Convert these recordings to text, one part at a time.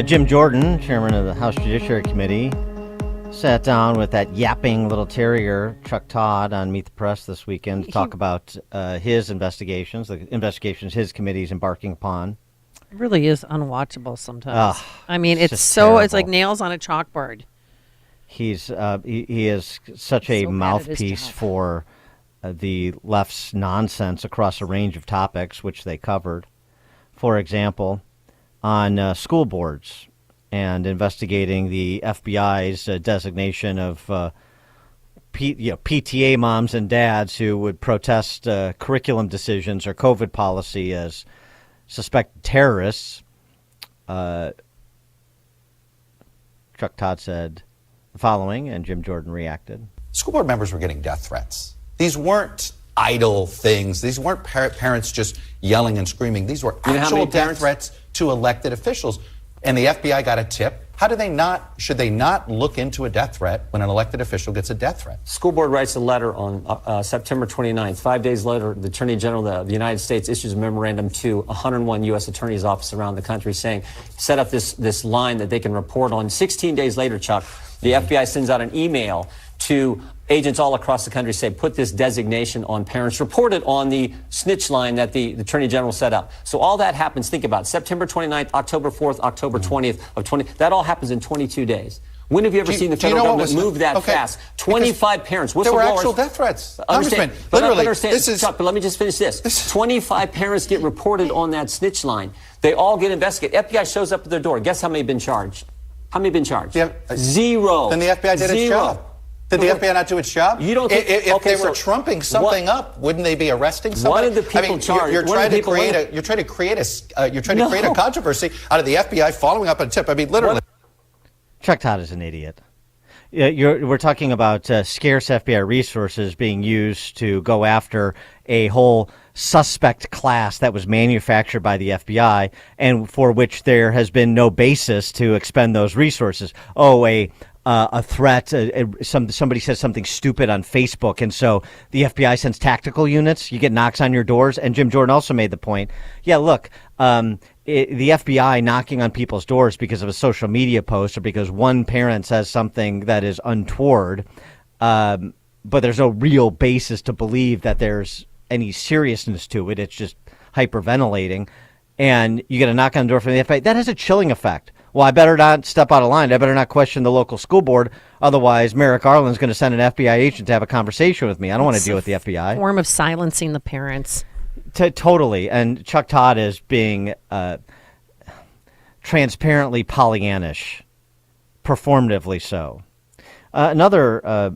Jim Jordan, chairman of the House Judiciary Committee, sat down with that yapping little terrier, Chuck Todd, on Meet the Press this weekend to talk about his investigations, the investigations his committee is embarking upon. It really is unwatchable sometimes. I mean, it's like nails on a chalkboard. He is such a mouthpiece for the left's nonsense across a range of topics, which they covered. For example, on school boards and investigating the FBI's designation of PTA moms and dads who would protest curriculum decisions or COVID policy as suspected terrorists. Chuck Todd said the following, and Jim Jordan reacted. School board members were getting death threats. These weren't idle things. These weren't parents just yelling and screaming. These were actual death threats to elected officials. And the FBI got a tip. Should they not look into a death threat when an elected official gets a death threat? School board writes a letter on September 29th. 5 days later, the Attorney General of the United States issues a memorandum to 101 U.S. attorneys' offices around the country saying, set up this line that they can report on. 16 days later, Chuck, the FBI sends out an email to agents all across the country, say, put this designation on parents, report it on the snitch line that the Attorney General set up. So all that happens, think about it, September 29th, October 4th, October 20th of 20, that all happens in 22 days. When have you ever seen the federal government move that fast? 25 parents, whistleblowers. There were actual death threats. Understand, Literally, Chuck, but let me just finish this. 25 parents get reported on that snitch line. They all get investigated. FBI shows up at their door. Guess how many have been charged? How many have been charged? Yeah, zero. Then the FBI did its job. Did the FBI not do its job? You don't think, if they were trumping something up, wouldn't they be arresting somebody? One of the people charged. You're trying to create a controversy out of the FBI following up on a tip. I mean, literally. Chuck Todd is an idiot. We're talking about scarce FBI resources being used to go after a whole suspect class that was manufactured by the FBI and for which there has been no basis to expend those resources. A threat, somebody says something stupid on Facebook, and so the FBI sends tactical units. You get knocks on your doors, and Jim Jordan also made the point. Yeah, look, the FBI knocking on people's doors because of a social media post or because one parent says something that is untoward, but there's no real basis to believe that there's any seriousness to it. It's just hyperventilating, and you get a knock on the door from the FBI. That has a chilling effect. Well, I better not step out of line. I better not question the local school board. Otherwise, Merrick Garland's going to send an FBI agent to have a conversation with me. I don't want to deal with the FBI. Form of silencing the parents. Totally. And Chuck Todd is being transparently Pollyannish, performatively so. Another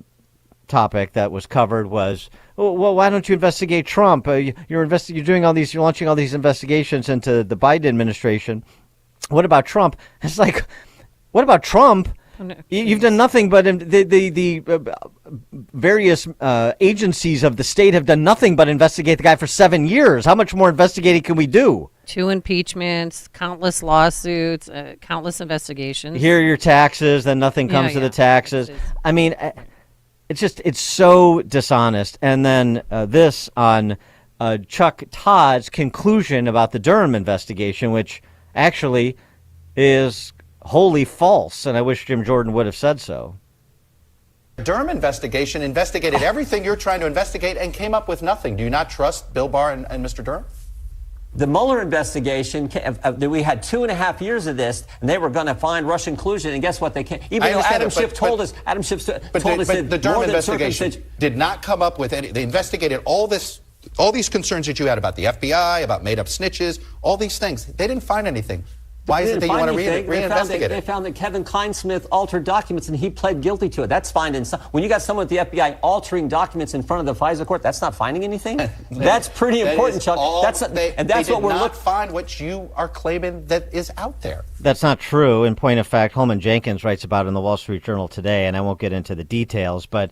topic that was covered was, well, why don't you investigate Trump? You're launching all these investigations into the Biden administration. What about Trump? It's like, what about Trump? You've done nothing but the various agencies of the state have done nothing but investigate the guy for 7 years. How much more investigating can we do? 2 impeachments, countless lawsuits, countless investigations. Here are your taxes, then nothing comes to the taxes. I mean, it's so dishonest. And then this on Chuck Todd's conclusion about the Durham investigation, which actually is wholly false, and I wish Jim Jordan would have said so. The Durham investigation investigated everything you're trying to investigate and came up with nothing. Do you not trust Bill Barr and Mr. Durham? The Mueller investigation, we had 2.5 years of this, and they were going to find Russian collusion, and guess what? They can't. Even though Adam Schiff told us that the Durham investigation did not come up with any. They investigated all these concerns that you had about the FBI, about made-up snitches, all these things. They didn't find anything. Why is it that you want to reinvestigate it? They found that Kevin Kleinsmith altered documents, and he pled guilty to it. That's finding. When you got someone at the FBI altering documents in front of the FISA court, that's not finding anything. That's pretty important, Chuck. They did not find what you are claiming that is out there. That's not true. In point of fact, Holman Jenkins writes about it in the Wall Street Journal today, and I won't get into the details, but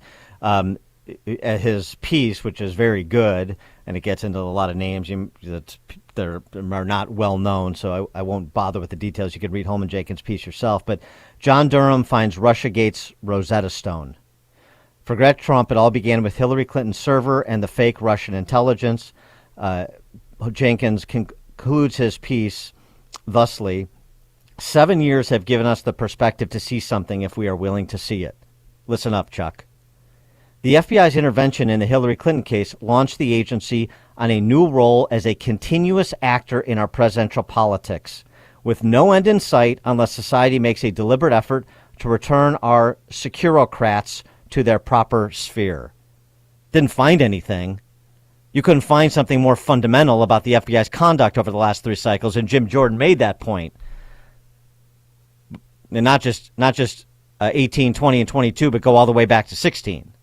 his piece, which is very good, and it gets into a lot of names that are not well known, so I won't bother with the details. You can read Holman Jenkins' piece yourself. But John Durham finds Russiagate's Rosetta Stone. Forget Trump. It all began with Hillary Clinton's server and the fake Russian intelligence. Jenkins concludes his piece thusly. 7 years have given us the perspective to see something if we are willing to see it. Listen up, Chuck. The FBI's intervention in the Hillary Clinton case launched the agency on a new role as a continuous actor in our presidential politics, with no end in sight unless society makes a deliberate effort to return our securocrats to their proper sphere. Didn't find anything. You couldn't find something more fundamental about the FBI's conduct over the last 3 cycles, and Jim Jordan made that point. And not just 18, 20, and 22, but go all the way back to 16.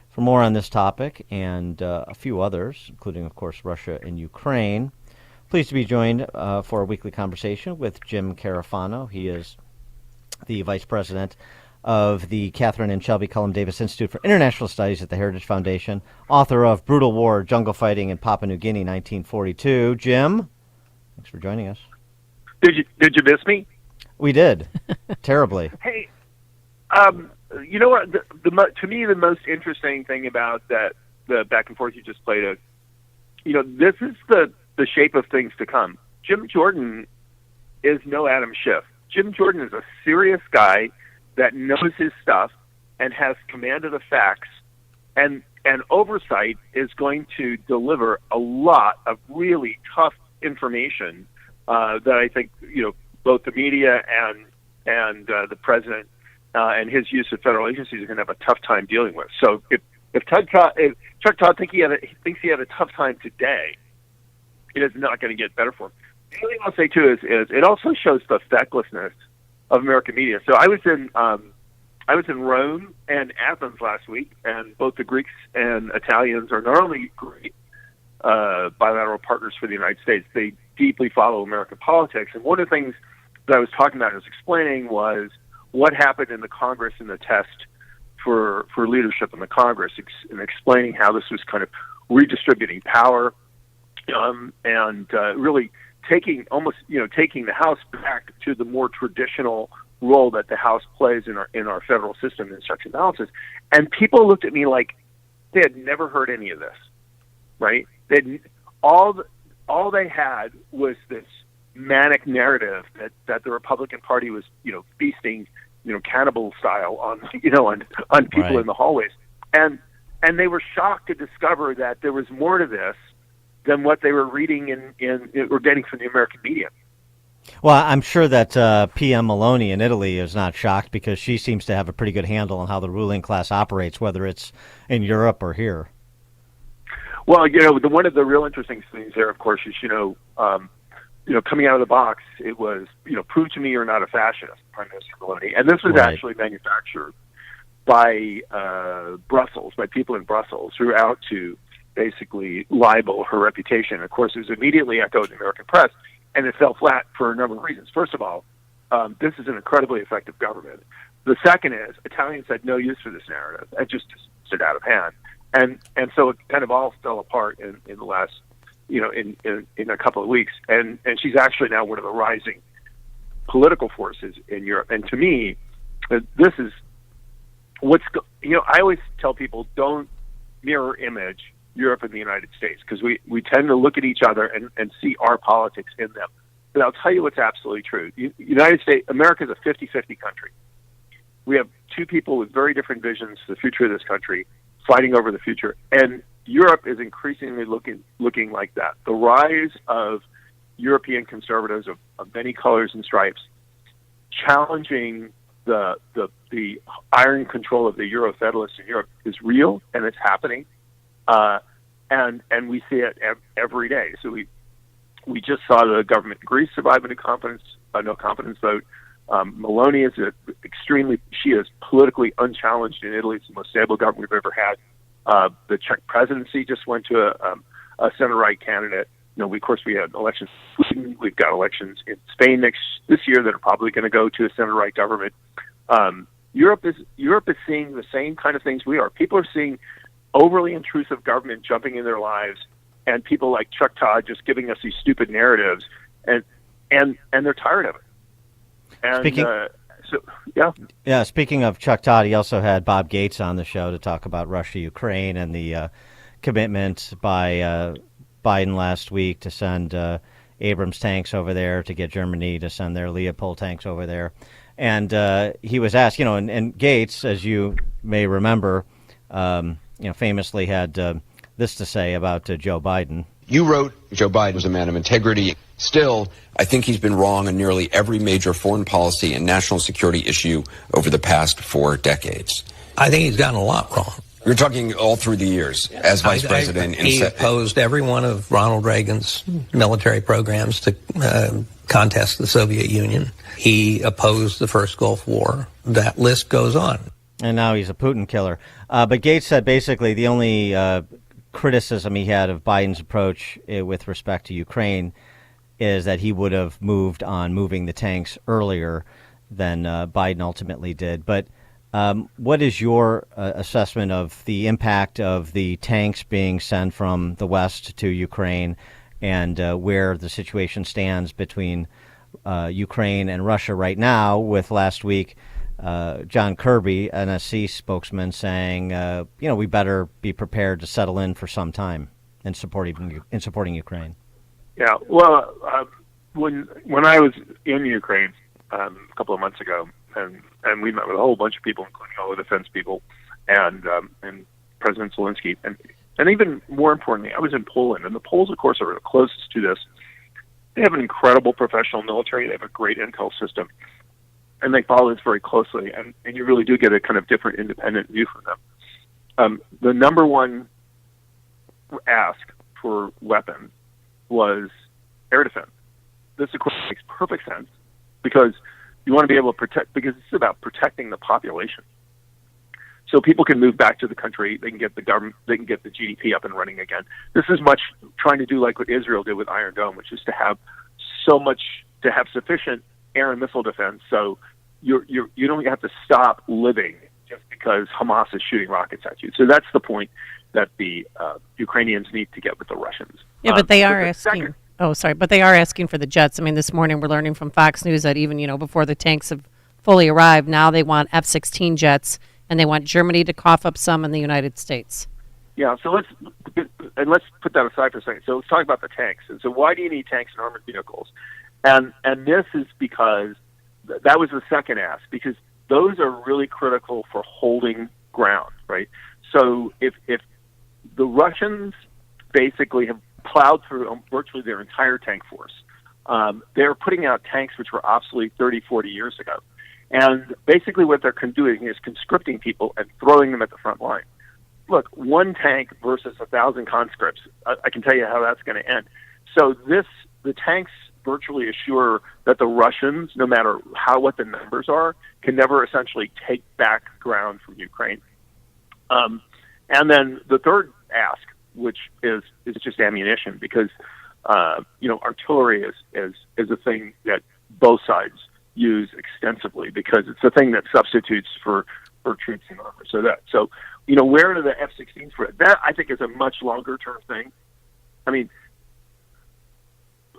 For more on this topic and a few others, including, of course, Russia and Ukraine, pleased to be joined for a weekly conversation with Jim Carafano. He is the vice president of the Catherine and Shelby Cullum Davis Institute for International Studies at the Heritage Foundation, author of Brutal War, Jungle Fighting in Papua New Guinea, 1942. Jim, thanks for joining us. Did you miss me? We did. Terribly. Hey, you know what? To me, the most interesting thing about the back and forth you just played, this is the shape of things to come. Jim Jordan is no Adam Schiff. Jim Jordan is a serious guy that knows his stuff and has command of the facts, and oversight is going to deliver a lot of really tough information that I think both the media and the president and his use of federal agencies are going to have a tough time dealing with. So if Chuck Todd thinks he had a tough time today, it is not going to get better for him. The other thing I'll say too is it also shows the fecklessness of American media. So I was in Rome and Athens last week, and both the Greeks and Italians are not only great bilateral partners for the United States, they deeply follow American politics. And one of the things that I was talking about, I was explaining, was what happened in the Congress in the test for leadership in the Congress, and explaining how this was kind of redistributing power and really taking the House back to the more traditional role that the House plays in our federal system in checks and balances. And people looked at me like they had never heard any of this, right? All they had was this manic narrative that the Republican Party was, feasting, cannibal style on people right. in the hallways. And they were shocked to discover that there was more to this than what they were reading or getting from the American media. Well, I'm sure that PM Maloney in Italy is not shocked, because she seems to have a pretty good handle on how the ruling class operates, whether it's in Europe or here. Well, one of the real interesting things there, of course, is, coming out of the box, it was, prove to me you're not a fascist, Prime Minister Maloney. And this was right. actually manufactured by Brussels, by people in Brussels, who were out to basically libel her reputation. Of course, it was immediately echoed in the American press, and it fell flat for a number of reasons. First of all, this is an incredibly effective government. The second is Italians had no use for this narrative. It just stood out of hand. And so it kind of all fell apart in the last, in a couple of weeks. And she's actually now one of the rising political forces in Europe. And to me, this is I always tell people, don't mirror image Europe and the United States, because we tend to look at each other and see our politics in them. But I'll tell you what's absolutely true. United States, America is a 50-50 country. We have two people with very different visions for the future of this country fighting over the future. And Europe is increasingly looking like that. The rise of European conservatives of many colors and stripes challenging the iron control of the Euro-federalists in Europe is real, and it's happening. And we see it every day. So we just saw the government in Greece survive a no confidence vote. Maloney is she is politically unchallenged in Italy. It's the most stable government we've ever had. The Czech presidency just went to a center-right candidate. Of course, we had elections in Sweden. We've got elections in Spain this year that are probably going to go to a center-right government. Europe is seeing the same kind of things we are. People are seeing overly intrusive government jumping in their lives, and people like Chuck Todd just giving us these stupid narratives, and they're tired of it. And speaking of Chuck Todd, he also had Bob Gates on the show to talk about Russia, Ukraine, and the commitment by Biden last week to send Abrams tanks over there, to get Germany to send their Leopold tanks over there. And he was asked, and Gates, as you may remember, famously had this to say about Joe Biden. You wrote Joe Biden was a man of integrity. Still, I think he's been wrong on nearly every major foreign policy and national security issue over the past 4 decades. I think he's gotten a lot wrong. You're talking all through the years as vice president. He opposed every one of Ronald Reagan's military programs to contest the Soviet Union. He opposed the first Gulf War. That list goes on. And now he's a Putin killer. But Gates said basically the only criticism he had of Biden's approach with respect to Ukraine is that he would have moved on moving the tanks earlier than Biden ultimately did. But what is your assessment of the impact of the tanks being sent from the West to Ukraine, and where the situation stands between Ukraine and Russia right now, with last week John Kirby, NSC spokesman, saying, we better be prepared to settle in for some time in supporting Ukraine? Yeah, well, when I was in Ukraine a couple of months ago, and we met with a whole bunch of people, including all the defense people, and President Zelensky, and even more importantly, I was in Poland, and the Poles, of course, are the closest to this. They have an incredible professional military. They have a great intel system, and they follow this very closely, and you really do get a kind of different, independent view from them. The number one ask for weapons was air defense. This, of course, makes perfect sense, because you want to be able to protect, because it's about protecting the population. So people can move back to the country, they can get the government, they can get the GDP up and running again. This is much trying to do like what Israel did with Iron Dome, which is to have sufficient air and missile defense, so you don't have to stop living just because Hamas is shooting rockets at you. So that's the point that the Ukrainians need to get with the Russians. Yeah, but they are asking. But they are asking for the jets. I mean, this morning we're learning from Fox News that even before the tanks have fully arrived, now they want F-16 jets, and they want Germany to cough up some in the United States. Yeah, so let's put that aside for a second. So let's talk about the tanks. And so why do you need tanks and armored vehicles? And this is because that was the second ask, because those are really critical for holding ground, right? So if the Russians basically have plowed through virtually their entire tank force, they're putting out tanks which were obsolete 30, 40 years ago. And basically what they're doing is conscripting people and throwing them at the front line. Look, one tank versus 1,000 conscripts, I can tell you how that's going to end. So the tanks virtually assure that the Russians, no matter what the numbers are, can never essentially take back ground from Ukraine. And then the third ask, which is just ammunition, because artillery is a thing that both sides use extensively, because it's the thing that substitutes for troops and armor. So where do the F-16s for it? That I think is a much longer term thing. I mean,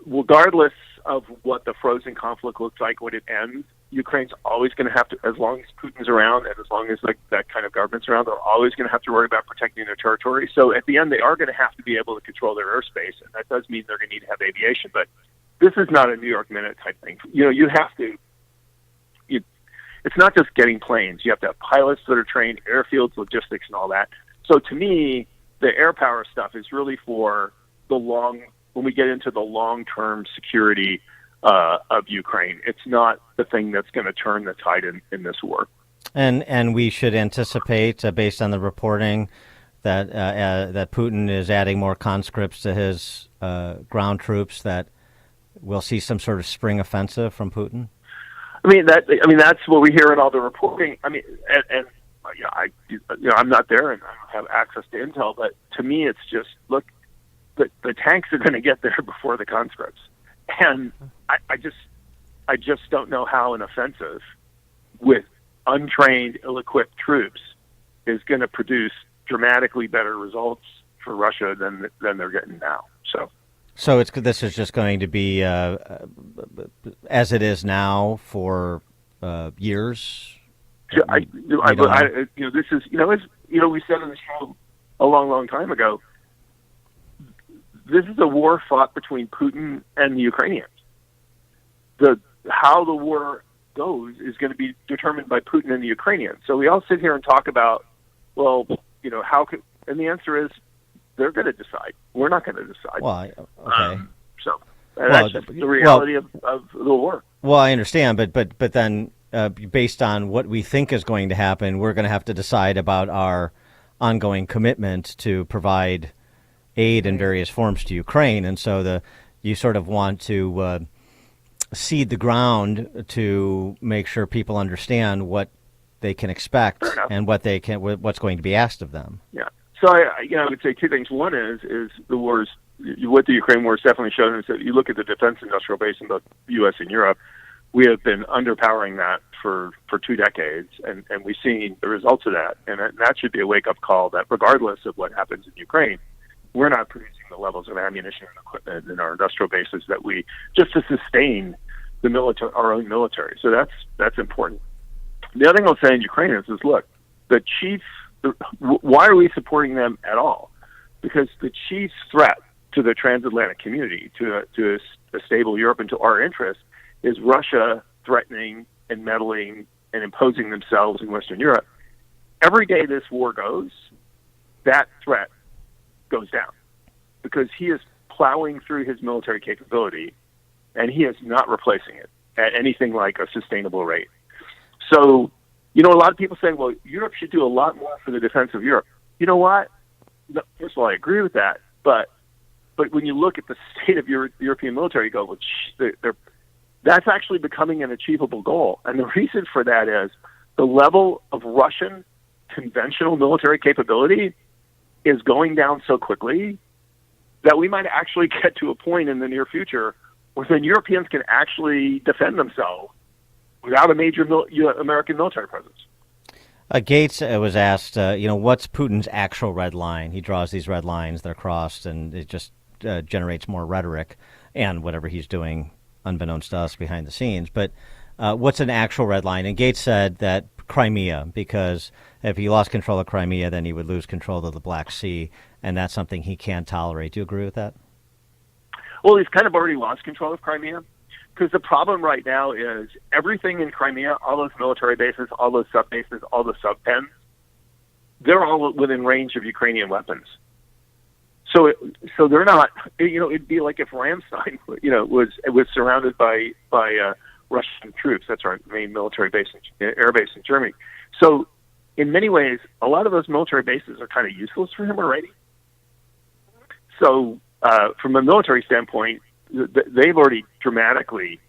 regardless of what the frozen conflict looks like when it ends, Ukraine's always going to have to, as long as Putin's around and as long as that kind of government's around, they're always going to have to worry about protecting their territory. So at the end, they are going to have to be able to control their airspace, and that does mean they're going to need to have aviation. But this is not a New York Minute type thing. You have to. It's not just getting planes. You have to have pilots that are trained, airfields, logistics, and all that. So to me, the air power stuff is really for when we get into the long-term security of Ukraine. It's not the thing that's going to turn the tide in this war. And we should anticipate, based on the reporting, that Putin is adding more conscripts to his ground troops, that we'll see some sort of spring offensive from Putin. I mean that's what we hear in all the reporting. I mean, I'm not there and I don't have access to intel, but to me, it's just look. The tanks are going to get there before the conscripts, and I just don't know how an offensive with untrained, ill-equipped troops is going to produce dramatically better results for Russia than they're getting now. So this is just going to be as it is now for years. This is we said on the show a long time ago. this is a war fought between Putin and the Ukrainians. How the war goes is going to be determined by Putin and the Ukrainians. So we all sit here and talk about, well, how could, and the answer is they're going to decide. We're not going to decide. Well, okay. That's just the reality of the war. Well, I understand, but then based on what we think is going to happen, we're going to have to decide about our ongoing commitment to provide aid in various forms to Ukraine, and so you sort of want to seed the ground to make sure people understand what they can expect and what's going to be asked of them. Yeah. So I would say two things. One is the wars. What the Ukraine war has definitely shown is that you look at the defense industrial base in both the U.S. and Europe, we have been underpowering that for 2 decades, and we've seen the results of that. And that should be a wake-up call that regardless of what happens in Ukraine, we're not producing the levels of ammunition and equipment in our industrial bases that we just to sustain the military, our own military. So that's important. The other thing I'll say in Ukraine is look, why are we supporting them at all? Because the chief threat to the transatlantic community, to a stable Europe and to our interests, is Russia threatening and meddling and imposing themselves in Western Europe. Every day this war goes, that threat goes down because he is plowing through his military capability and he is not replacing it at anything like a sustainable rate. So, a lot of people saying, well, Europe should do a lot more for the defense of Europe. You know what? No, first of all, I agree with that, but when you look at the state of European military, you go, well, that's actually becoming an achievable goal. And the reason for that is the level of Russian conventional military capability is going down so quickly that we might actually get to a point in the near future where the Europeans can actually defend themselves without a major American military presence. Gates was asked, what's Putin's actual red line? He draws these red lines, they're crossed, and it just generates more rhetoric and whatever he's doing unbeknownst to us behind the scenes. But what's an actual red line? And Gates said that Crimea, because if he lost control of Crimea, then he would lose control of the Black Sea, and that's something he can't tolerate. Do you agree with that? Well, he's kind of already lost control of Crimea, because the problem right now is everything in Crimea, all those military bases, all those sub-bases, all the sub-pens, they're all within range of Ukrainian weapons. So they're not. It'd be like if Ramstein, was surrounded by Russian troops. That's our main military base, air base in Germany. So, in many ways, a lot of those military bases are kind of useless for him already. So, from a military standpoint, they've already dramatically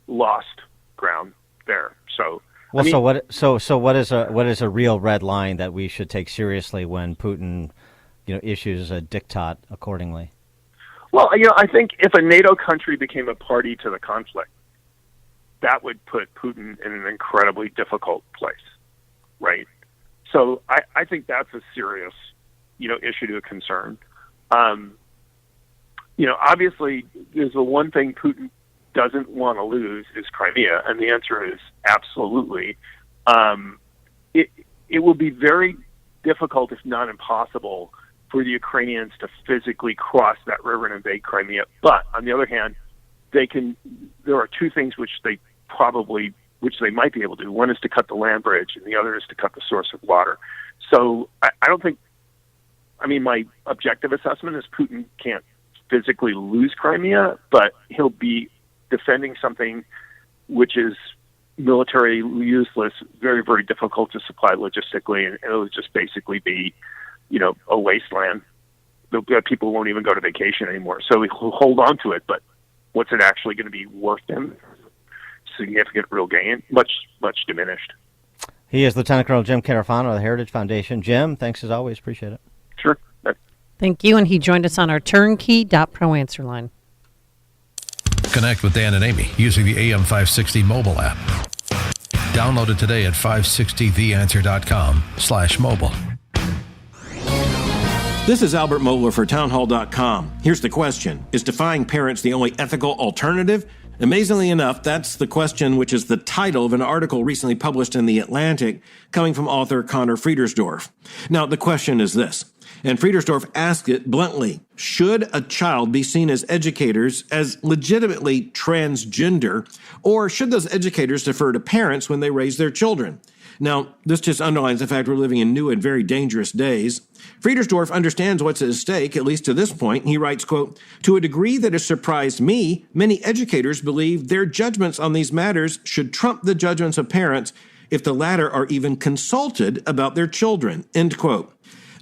lost ground there. So, well, what is a real red line that we should take seriously when Putin, issues a diktat accordingly? Well, I think if a NATO country became a party to the conflict, that would put Putin in an incredibly difficult place, right? So I think that's a serious, issue to concern. Obviously, there's the one thing Putin doesn't want to lose is Crimea, and the answer is absolutely. It will be very difficult, if not impossible, for the Ukrainians to physically cross that river and invade Crimea. But on the other hand, there are two things which they might be able to do. One is to cut the land bridge, and the other is to cut the source of water. So I don't think. My objective assessment is Putin can't physically lose Crimea, but he'll be defending something which is military useless, very, very difficult to supply logistically, and it'll just basically be, a wasteland. The people won't even go to vacation anymore. So he'll hold on to it, but what's it actually going to be worth him? Significant real gain? Much, much diminished. He is Lieutenant Colonel Jim Carafano of the Heritage Foundation. Jim, thanks as always. Appreciate it. Sure. Thank you, and he joined us on our turnkey.pro answer line. Connect with Dan and Amy using the AM 560 mobile app. Download it today at 560theanswer.com/mobile. This is Albert Mohler for townhall.com. Here's the question. Is defying parents the only ethical alternative? Amazingly enough, that's the question which is the title of an article recently published in The Atlantic, coming from author Connor Friedersdorf. Now, the question is this. And Friedersdorf asked it bluntly, should a child be seen as educators as legitimately transgender, or should those educators defer to parents when they raise their children? Now, this just underlines the fact we're living in new and very dangerous days. Friedersdorf understands what's at stake, at least to this point. He writes, quote, to a degree that has surprised me, many educators believe their judgments on these matters should trump the judgments of parents if the latter are even consulted about their children, end quote.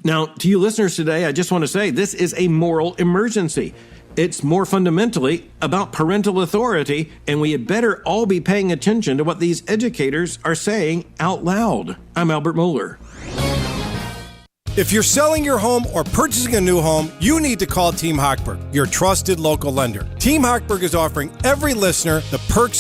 Now, to you listeners today, I just want to say this is a moral emergency. It's more fundamentally about parental authority, and we had better all be paying attention to what these educators are saying out loud. I'm Albert Mohler. If you're selling your home or purchasing a new home, you need to call Team Hochberg, your trusted local lender. Team Hochberg is offering every listener the perks